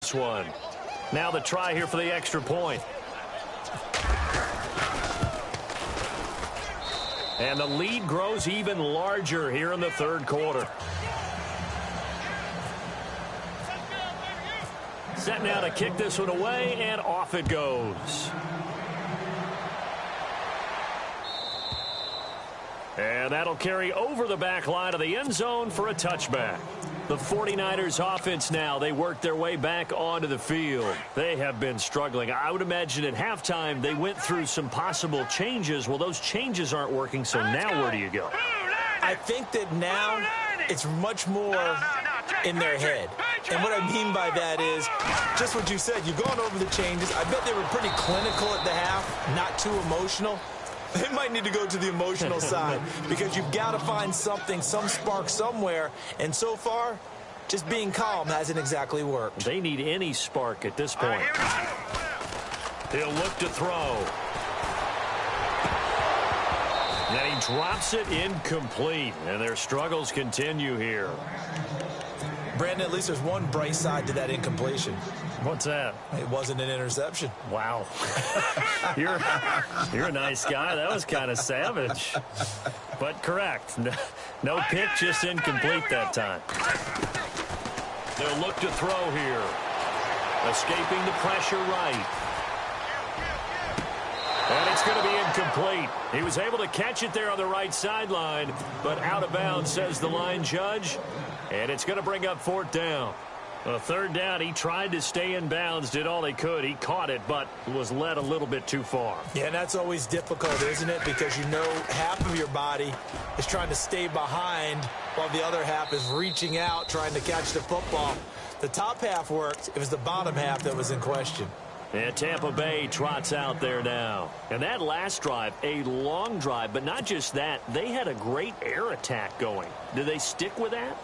this one. Now the try here for the extra point. And the lead grows even larger here in the third quarter. Set now to kick this one away, and off it goes. And that'll carry over the back line of the end zone for a touchback. The 49ers offense now, they work their way back onto the field. They have been struggling. I would imagine at halftime they went through some possible changes. Well, those changes aren't working, so now where do you go? I think that now it's much more in their head. And what I mean by that is just what you said. You've gone over the changes. I bet they were pretty clinical at the half, not too emotional. They might need to go to the emotional side because you've got to find something, some spark somewhere. And so far, just being calm hasn't exactly worked. They need any spark at this point. He'll look to throw. And he drops it incomplete. And their struggles continue here. Brandon, at least there's one bright side to that incompletion. What's that? It wasn't an interception. Wow. You're a nice guy. That was kind of savage. But correct. No pick, just incomplete that time. They'll look to throw here. Escaping the pressure right. And it's going to be incomplete. He was able to catch it there on the right sideline, but out of bounds, says the line judge. And it's going to bring up fourth down. A third down, he tried to stay in bounds, did all he could. He caught it, but was led a little bit too far. Yeah, and that's always difficult, isn't it? Because you know half of your body is trying to stay behind while the other half is reaching out, trying to catch the football. The top half worked. It was the bottom half that was in question. And Tampa Bay trots out there now. And that last drive, a long drive, but not just that. They had a great air attack going. Did they stick with that?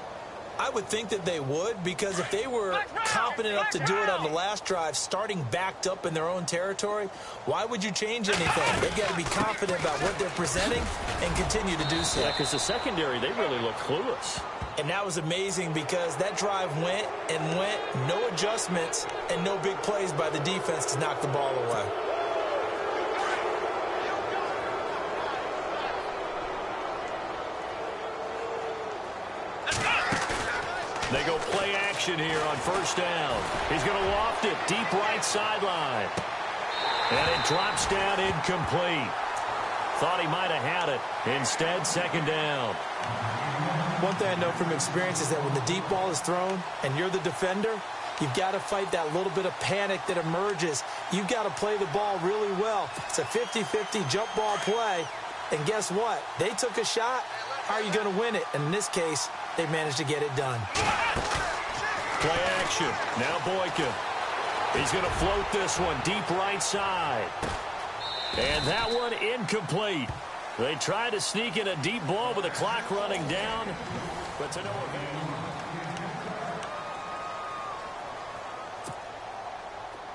I would think that they would, because if they were confident enough to do it on the last drive, starting backed up in their own territory, why would you change anything? They've got to be confident about what they're presenting and continue to do so. Yeah, because the secondary, they really look clueless. And that was amazing because that drive went and went, no adjustments and no big plays by the defense to knock the ball away. They go play action here on first down. He's going to loft it deep right sideline. And it drops down incomplete. Thought he might have had it. Instead, second down. One thing I know from experience is that when the deep ball is thrown and you're the defender, you've got to fight that little bit of panic that emerges. You've got to play the ball really well. It's a 50-50 jump ball play. And guess what? They took a shot. How are you going to win it? And in this case, they managed to get it done. Play action. Now Boykin. He's going to float this one deep right side. And that one incomplete. They try to sneak in a deep ball with the clock running down, but to no avail.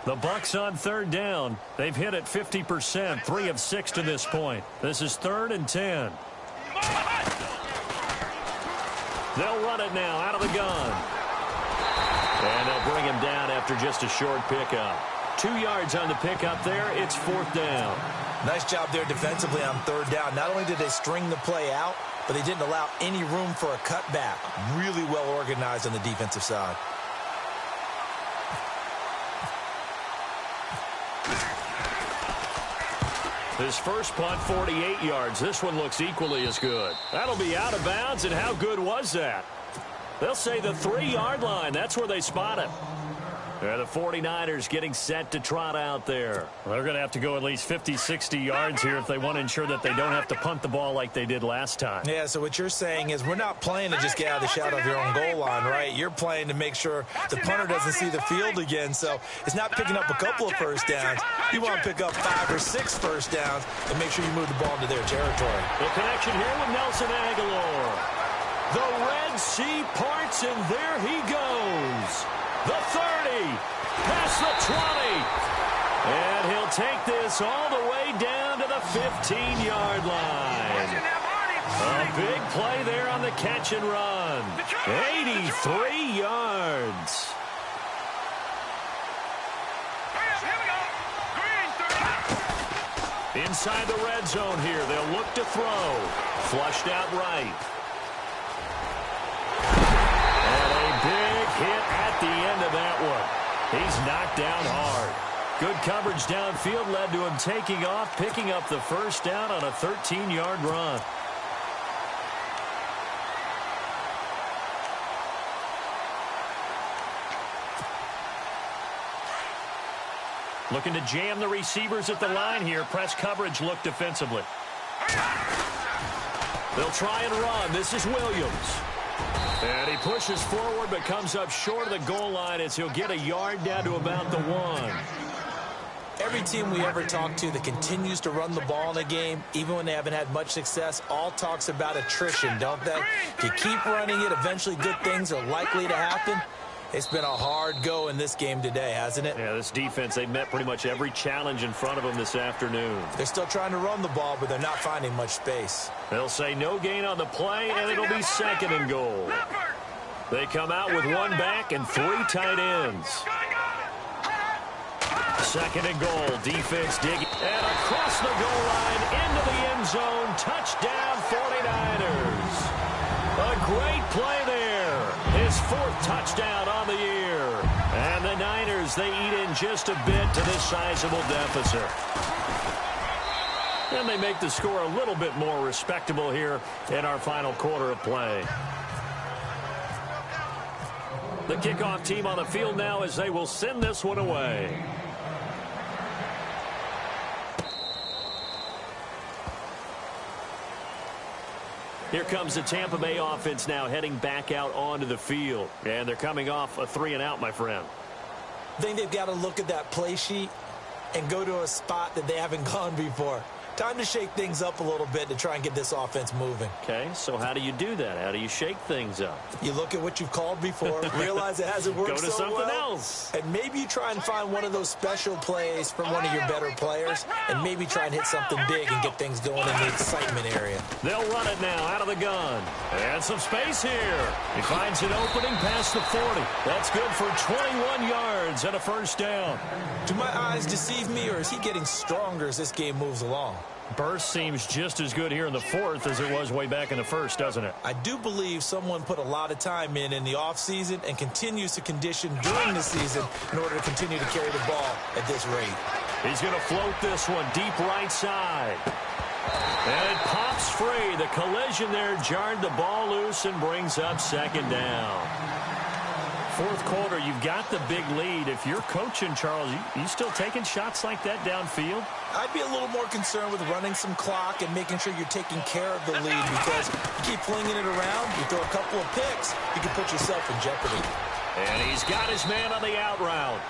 The Bucs on third down. They've hit it 50%, 3 of 6 to this point. This is 3rd and 10. They'll run it now out of the gun. And they'll bring him down after just a short pickup. 2 yards on the pickup there. It's 4th down. Nice job there defensively on third down. Not only did they string the play out, but they didn't allow any room for a cutback. Really well organized on the defensive side. His first punt, 48 yards. This one looks equally as good. That'll be out of bounds, and how good was that? They'll say the 3-yard line. That's where they spot it. The 49ers getting set to trot out there. They're going to have to go at least 50, 60 yards here if they want to ensure that they don't have to punt the ball like they did last time. Yeah, so what you're saying is we're not playing to just get out of the shadow of your own goal line, right? You're playing to make sure the punter doesn't see the field again. So it's not picking up a couple of first downs. You want to pick up 5 or 6 first downs and make sure you move the ball into their territory. The connection here with Nelson Aguilar. The Red Sea parts, and there he goes. The 30, past the 20, and he'll take this all the way down to the 15-yard line. A big play there on the catch and run. 83 yards. Inside the red zone here. They'll look to throw. Flushed out right. And a big hit at the end of that one. He's knocked down hard. Good coverage downfield led to him taking off, picking up the first down on a 13-yard run. Looking to jam the receivers at the line here. Press coverage look defensively. They'll try and run. This is Williams. And he pushes forward but comes up short of the goal line as he'll get a yard down to about the 1. Every team we ever talk to that continues to run the ball in a game, even when they haven't had much success, all talks about attrition, don't they? If you keep running it, eventually good things are likely to happen. It's been a hard go in this game today, hasn't it? Yeah, this defense, they've met pretty much every challenge in front of them this afternoon. They're still trying to run the ball, but they're not finding much space. They'll say no gain on the play, and it'll be 2nd and goal. They come out with 1 back and 3 tight ends. 2nd and goal. Defense digging. And across the goal line, into the end zone. Touchdown, 49ers. A great play there. His 4th touchdown on the year. And the Niners, they eat in just a bit to this sizable deficit. And they make the score a little bit more respectable here in our final quarter of play. The kickoff team on the field now as they will send this one away. Here comes the Tampa Bay offense now heading back out onto the field. And they're coming off a 3-and-out, my friend. I think they've got to look at that play sheet and go to a spot that they haven't gone before. Time to shake things up a little bit to try and get this offense moving. Okay, so how do you do that? How do you shake things up? You look at what you've called before, realize it hasn't worked so well. Go to something else. And maybe you try and find one of those special plays from one of your better players, and maybe try and hit something big and get things going in the excitement area. They'll run it now out of the gun. And some space here. He finds an opening past the 40. That's good for 21 yards and a first down. Do my eyes deceive me, or is he getting stronger as this game moves along? Burst seems just as good here in the 4th as it was way back in the 1st, doesn't it? I do believe someone put a lot of time in the offseason and continues to condition during the season in order to continue to carry the ball at this rate. He's going to float this one deep right side. And it pops free. The collision there jarred the ball loose and brings up 2nd down. 4th quarter, you've got the big lead. If you're coaching, Charles, you still taking shots like that downfield? I'd be a little more concerned with running some clock and making sure you're taking care of the lead, because you keep flinging it around, you throw a couple of picks, you can put yourself in jeopardy. And he's got his man on the out route.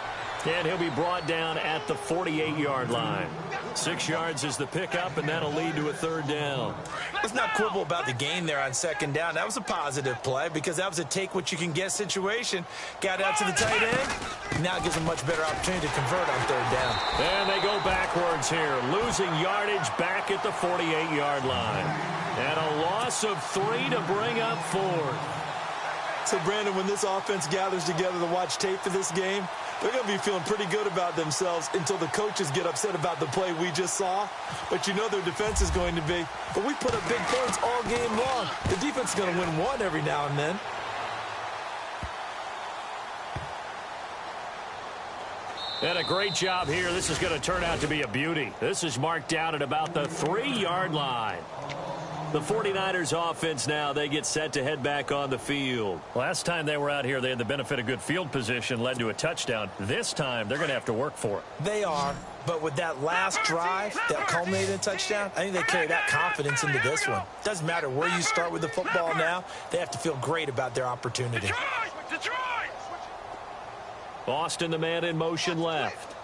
And he'll be brought down at the 48-yard line. 6 yards is the pickup, and that'll lead to a 3rd down. Let's not quibble about the gain there on 2nd down. That was a positive play because that was a take-what-you-can-get situation. Got out to the tight end. Now it gives them much better opportunity to convert on 3rd down. And they go backwards here, losing yardage back at the 48-yard line. And a loss of 3 to bring up 4th. So, Brandon, when this offense gathers together to watch tape for this game, they're going to be feeling pretty good about themselves until the coaches get upset about the play we just saw. But you know their defense is going to be. But we put up big points all game long. The defense is going to win one every now and then. And a great job here. This is going to turn out to be a beauty. This is marked down at about the 3-yard line. The 49ers offense now, they get set to head back on the field. Last time they were out here, they had the benefit of good field position, led to a touchdown. This time, they're going to have to work for it. They are, but with that last drive that culminated in a touchdown, I think they carry that confidence into this one. Doesn't matter where you start with the football now, they have to feel great about their opportunity. Austin, the man in motion left.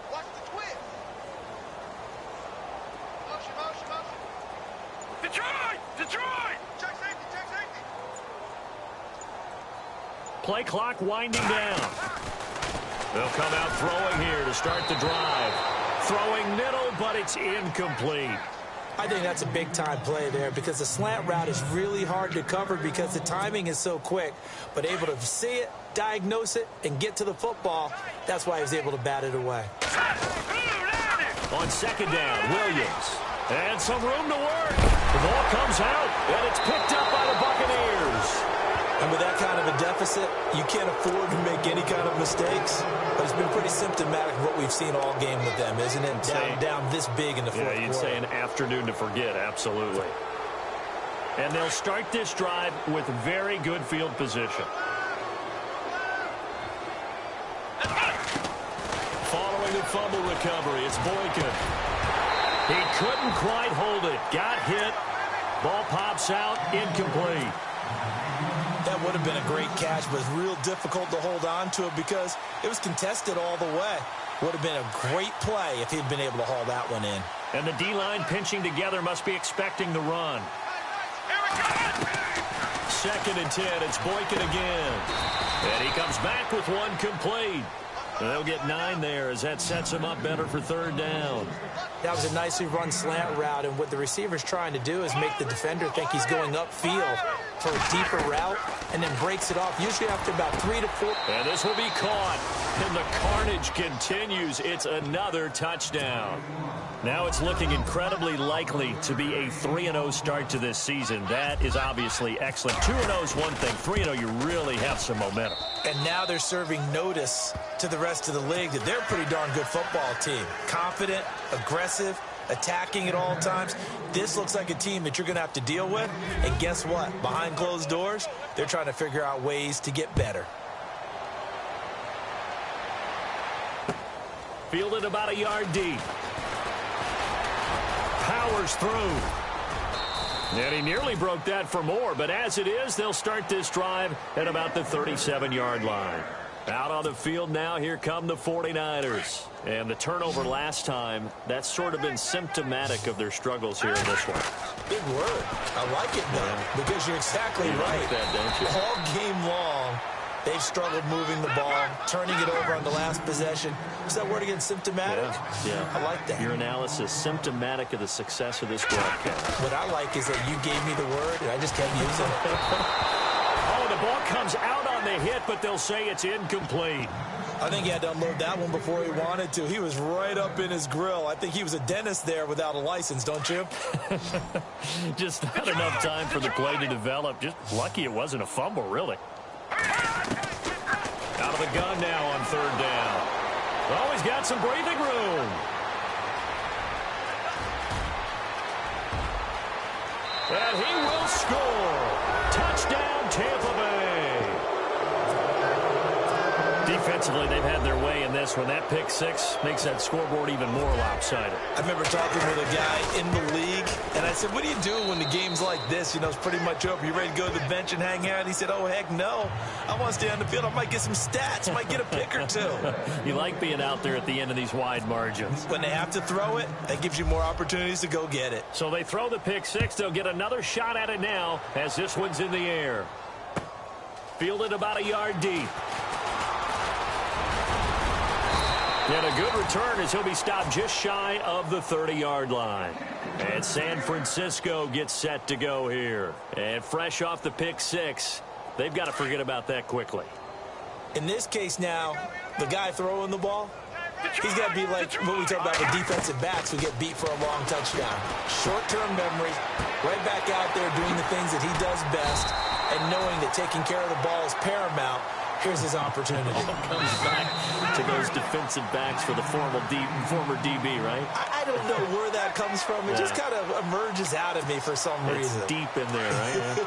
Play clock winding down. They'll come out throwing here to start the drive. Throwing middle, but it's incomplete. I think that's a big-time play there because the slant route is really hard to cover because the timing is so quick. But able to see it, diagnose it, and get to the football, that's why he was able to bat it away. On 2nd down, Williams. And some room to work. The ball comes out, and it's picked up by the Buccaneers. And with that kind of a deficit, you can't afford to make any kind of mistakes. But it's been pretty symptomatic of what we've seen all game with them, isn't it? Down this big in the fourth quarter. Yeah, you'd say an afternoon to forget, absolutely. And they'll start this drive with very good field position. Following the fumble recovery, it's Boykin. He couldn't quite hold it. Got hit. Ball pops out, incomplete. That would have been a great catch, but it's real difficult to hold on to it because it was contested all the way. Would have been a great play if he'd been able to haul that one in. And the D-line pinching together must be expecting the run. 2nd and 10, it's Boykin again. And he comes back with one complete. And they'll get 9 there as that sets him up better for 3rd down. That was a nicely run slant route, and what the receiver's trying to do is make the defender think he's going upfield for a deeper route and then breaks it off, usually after about 3 to 4. And this will be caught, and the carnage continues. It's another touchdown. Now it's looking incredibly likely to be a 3-0 start to this season. That is obviously excellent. 2-0 is one thing. 3-0, you really have some momentum. And now they're serving notice to the rest of the league that they're a pretty darn good football team. Confident, aggressive, attacking at all times. This looks like a team that you're going to have to deal with. And guess what? Behind closed doors, they're trying to figure out ways to get better. Fielded about a yard deep. Powers through. And he nearly broke that for more, but as it is, they'll start this drive at about the 37-yard line. Out on the field now, here come the 49ers. And the turnover last time, that's sort of been symptomatic of their struggles here in this one. Big word. I like it, though, because you're exactly right. Like that, don't you? All game long, they've struggled moving the ball, turning it over on the last possession. Is that word again, symptomatic? Yeah. I like that. Your analysis, symptomatic of the success of this broadcast. What I like is that you gave me the word, and I just kept using it. Oh, the ball comes out on the hit, but they'll say it's incomplete. I think he had to unload that one before he wanted to. He was right up in his grill. I think he was a dentist there without a license, don't you? Just not enough time for the play to develop. Just lucky it wasn't a fumble, really. Out of the gun now on 3rd down. Oh, he's got some breathing room. And he will score. Touchdown, Tampa Bay. Defensively, they've had their way in this one. That pick 6 makes that scoreboard even more lopsided. I remember talking with a guy in the league, and I said, what do you do when the game's like this? You know, it's pretty much over. You ready to go to the bench and hang out? He said, oh, heck no. I want to stay on the field. I might get some stats. I might get a pick or two. You like being out there at the end of these wide margins. When they have to throw it, that gives you more opportunities to go get it. So they throw the pick 6. They'll get another shot at it now as this one's in the air. Fielded about a yard deep. And a good return as he'll be stopped just shy of the 30-yard line. And San Francisco gets set to go here. And fresh off the pick 6, they've got to forget about that quickly. In this case now, the guy throwing the ball, he's got to be like what we talk about with defensive backs who get beat for a long touchdown. Short-term memory, right back out there doing the things that he does best, and knowing that taking care of the ball is paramount. Here's his opportunity. Comes back to those defensive backs for the former DB, right? I don't know where that comes from. It just kind of emerges out of me for some reason. It's deep in there, right?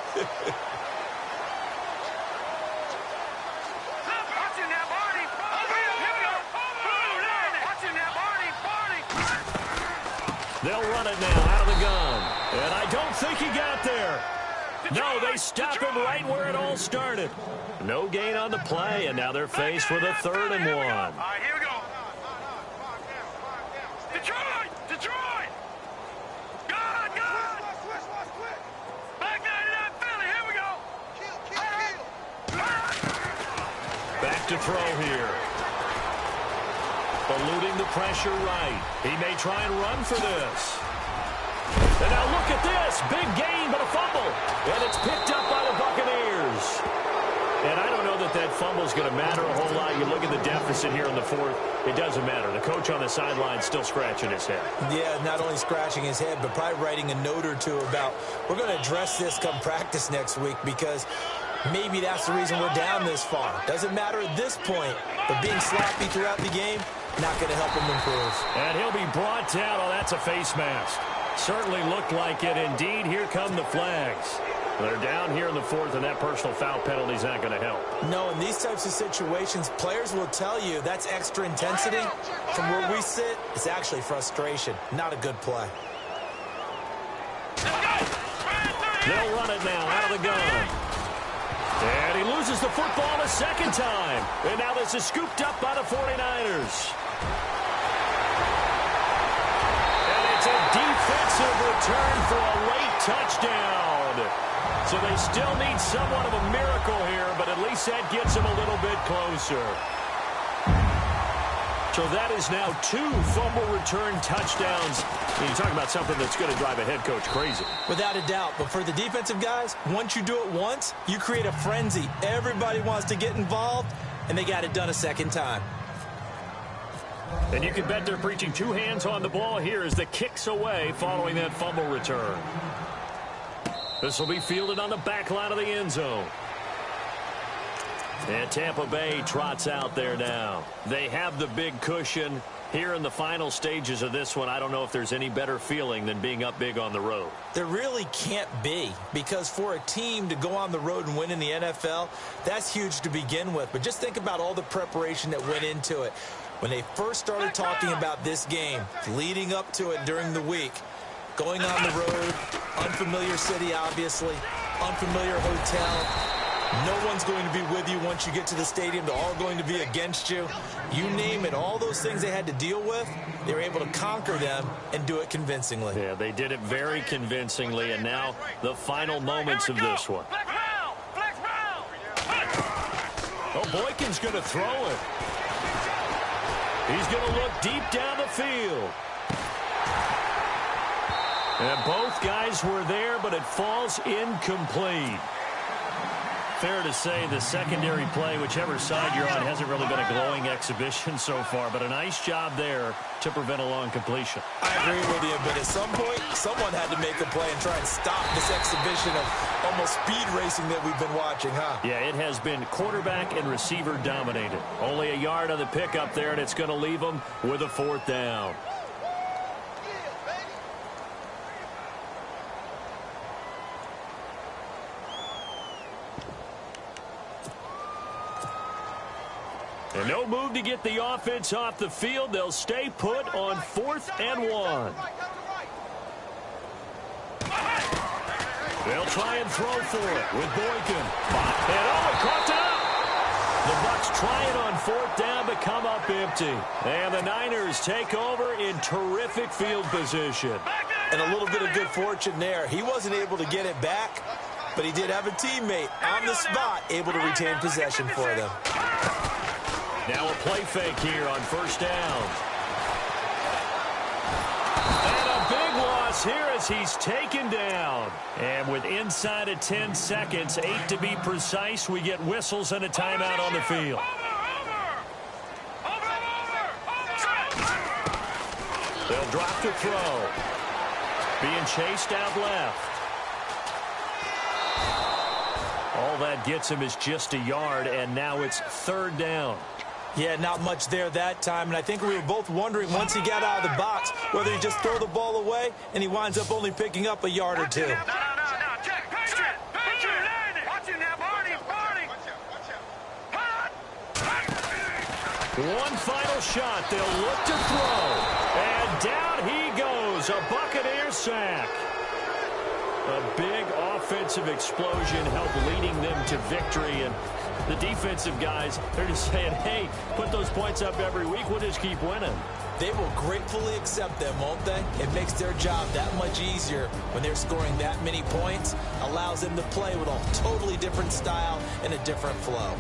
They'll run it now out of the gun. And I don't think he got there. No, they stop him right where it all started. No gain on the play, and now they're faced with a 3rd and 1. All right, here we go. Detroit! God! Back down to that Philly, here we go. Back to throw here. Eluding the pressure right. He may try and run for this. And now look at this. Big gain, but a fumble. And it's picked up by the Buccaneers. And I don't know that that that fumble is going to matter a whole lot. You look at the deficit here in the fourth, it doesn't matter. The coach on the sideline still scratching his head. Yeah, not only scratching his head, but probably writing a note or two about, we're going to address this come practice next week, because maybe that's the reason we're down this far. Doesn't matter at this point, but being sloppy throughout the game, not going to help him improve. And he'll be brought down. Oh, that's a face mask. Certainly looked like it. Indeed, here come the flags. They're down here in the fourth, and that personal foul penalty is not going to help. No, in these types of situations, players will tell you that's extra intensity. From where we sit, it's actually frustration. Not a good play. They'll run it now out of the gun. And he loses the football a second time. And now this is scooped up by the 49ers. And it's a defensive return for a late touchdown. So they still need somewhat of a miracle here, but at least that gets them a little bit closer. So that is now 2 fumble return touchdowns. You talk about something that's going to drive a head coach crazy. Without a doubt. But for the defensive guys, once you do it once, you create a frenzy. Everybody wants to get involved, and they got it done a second time. And you can bet they're preaching 2 hands on the ball here as the kick's away following that fumble return. This will be fielded on the back line of the end zone. And Tampa Bay trots out there now. They have the big cushion here in the final stages of this one. I don't know if there's any better feeling than being up big on the road. There really can't be, because for a team to go on the road and win in the NFL, that's huge to begin with. But just think about all the preparation that went into it. When they first started talking about this game, leading up to it during the week, going on the road, unfamiliar city, obviously, unfamiliar hotel. No one's going to be with you once you get to the stadium. They're all going to be against you. You name it, all those things they had to deal with, they were able to conquer them and do it convincingly. Yeah, they did it very convincingly, and now the final moments of this one. Oh, Boykin's going to throw it. He's going to look deep down the field. And both guys were there, but it falls incomplete. Fair to say the secondary play, whichever side you're on, hasn't really been a glowing exhibition so far, but a nice job there to prevent a long completion. I agree with you, but at some point, someone had to make a play and try and stop this exhibition of almost speed racing that we've been watching, huh? Yeah, it has been quarterback and receiver dominated. Only a yard on the pickup there, and it's going to leave them with a 4th down. And no move to get the offense off the field. They'll stay put on 4th and 1. They'll try and throw for it with Boykin. And caught up. The Bucs try it on 4th down, but come up empty. And the Niners take over in terrific field position. And a little bit of good fortune there. He wasn't able to get it back, but he did have a teammate on the spot able to retain possession for them. Now a play fake here on 1st down. And a big loss here as he's taken down. And with inside of 10 seconds, 8 to be precise, we get whistles and a timeout on the field. They'll drop to throw. Being chased out left. All that gets him is just a yard, and now it's 3rd down. Yeah, not much there that time, and I think we were both wondering once he got out of the box whether he just throw the ball away and he winds up only picking up a yard or 2. No. Check. Watch it now, Barney. One final shot. They'll look to throw. And down he goes. A Buccaneer sack. A big offensive explosion helped leading them to victory. And the defensive guys, they're just saying, hey, put those points up every week. We'll just keep winning. They will gratefully accept them, won't they? It makes their job that much easier when they're scoring that many points. Allows them to play with a totally different style and a different flow.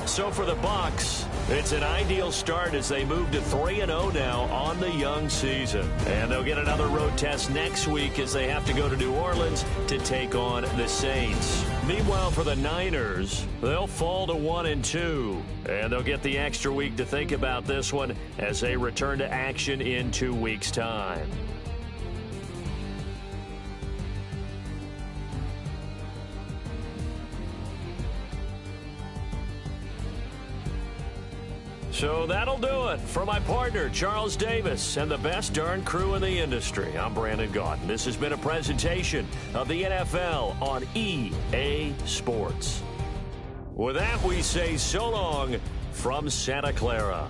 So for the Bucs, it's an ideal start as they move to 3-0 now on the young season. And they'll get another road test next week as they have to go to New Orleans to take on the Saints. Meanwhile, for the Niners, they'll fall to 1-2. And they'll get the extra week to think about this one as they return to action in 2 weeks' time. So that'll do it. For my partner, Charles Davis, and the best darn crew in the industry, I'm Brandon Gaudin. This has been a presentation of the NFL on EA Sports. With that, we say so long from Santa Clara.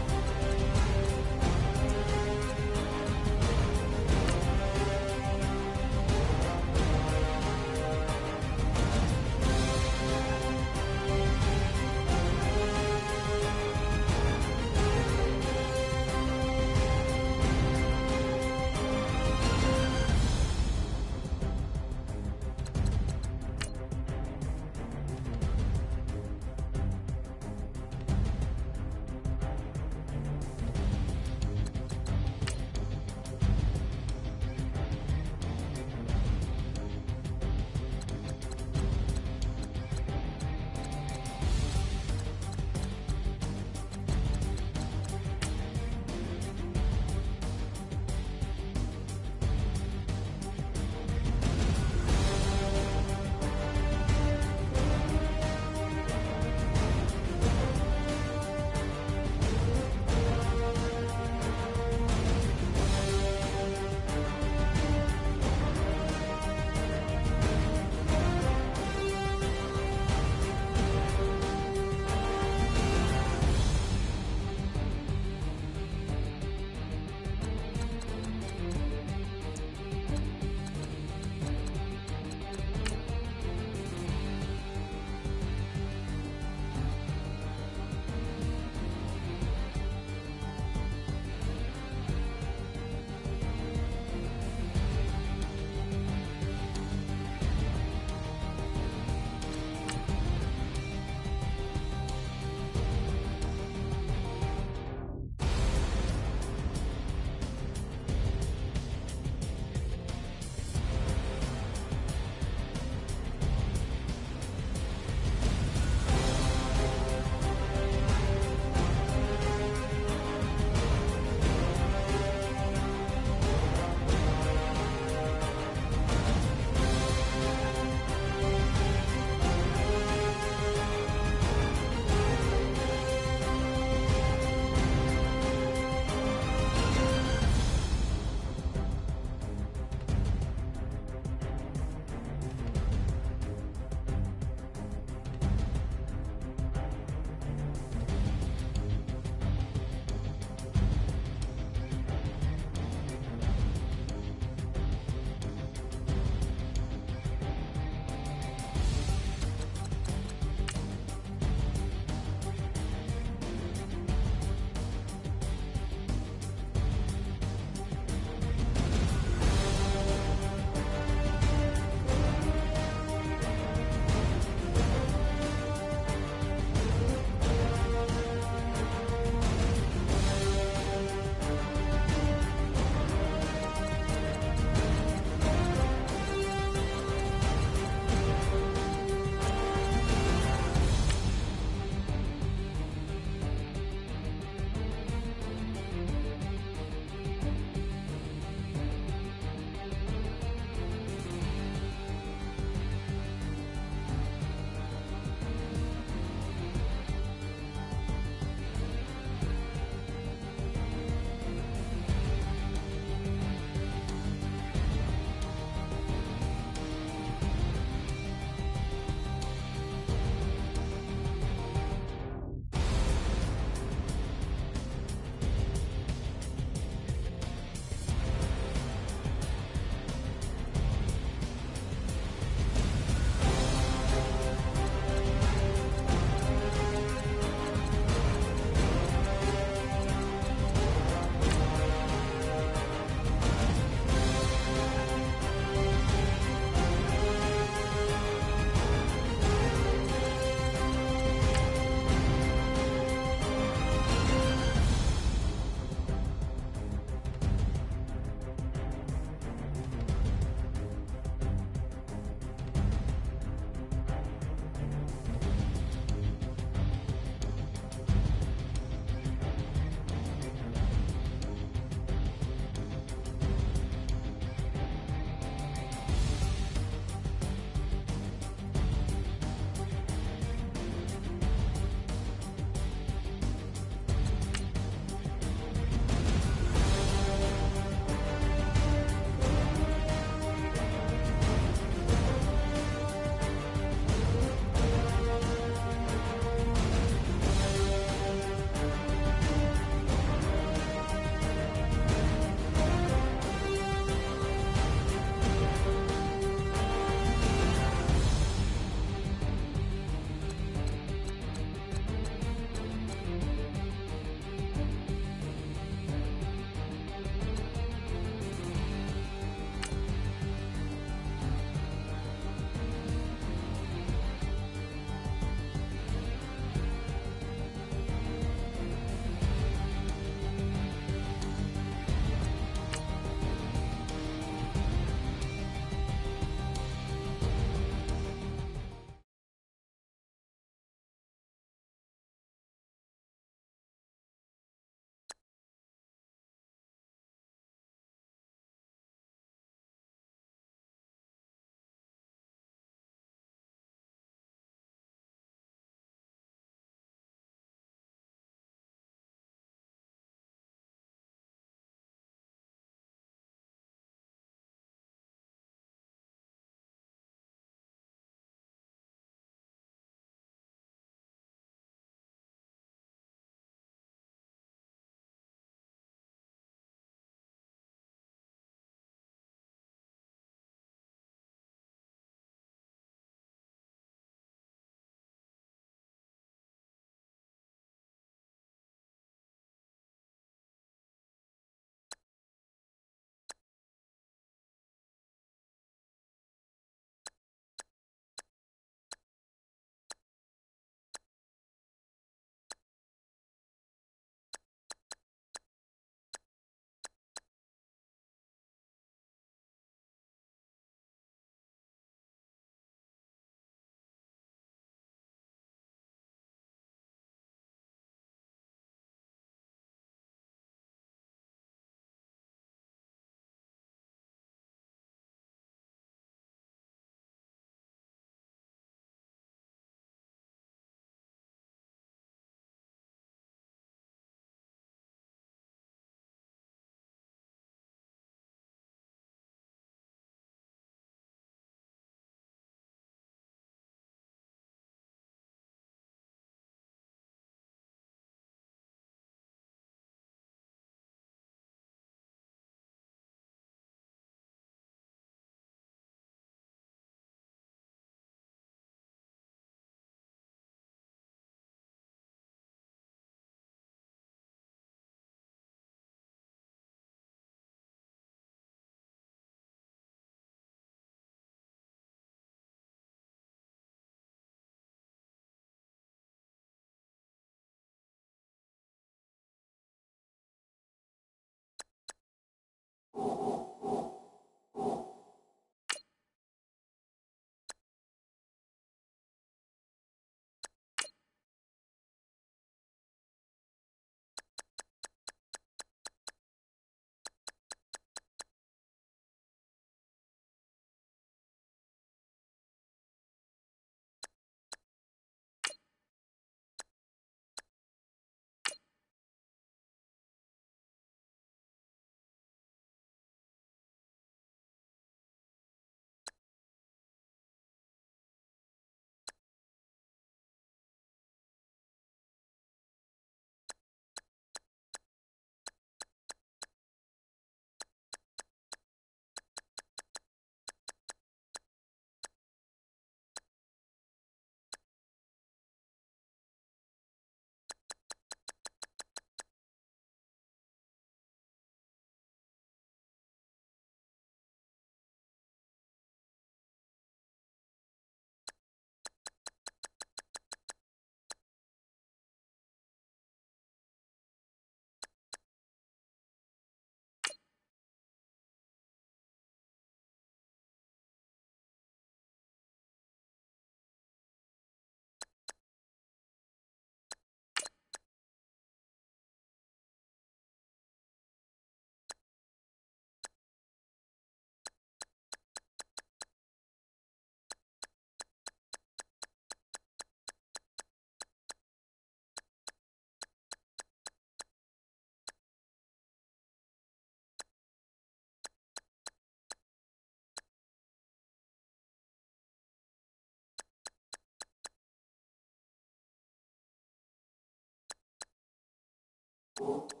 it.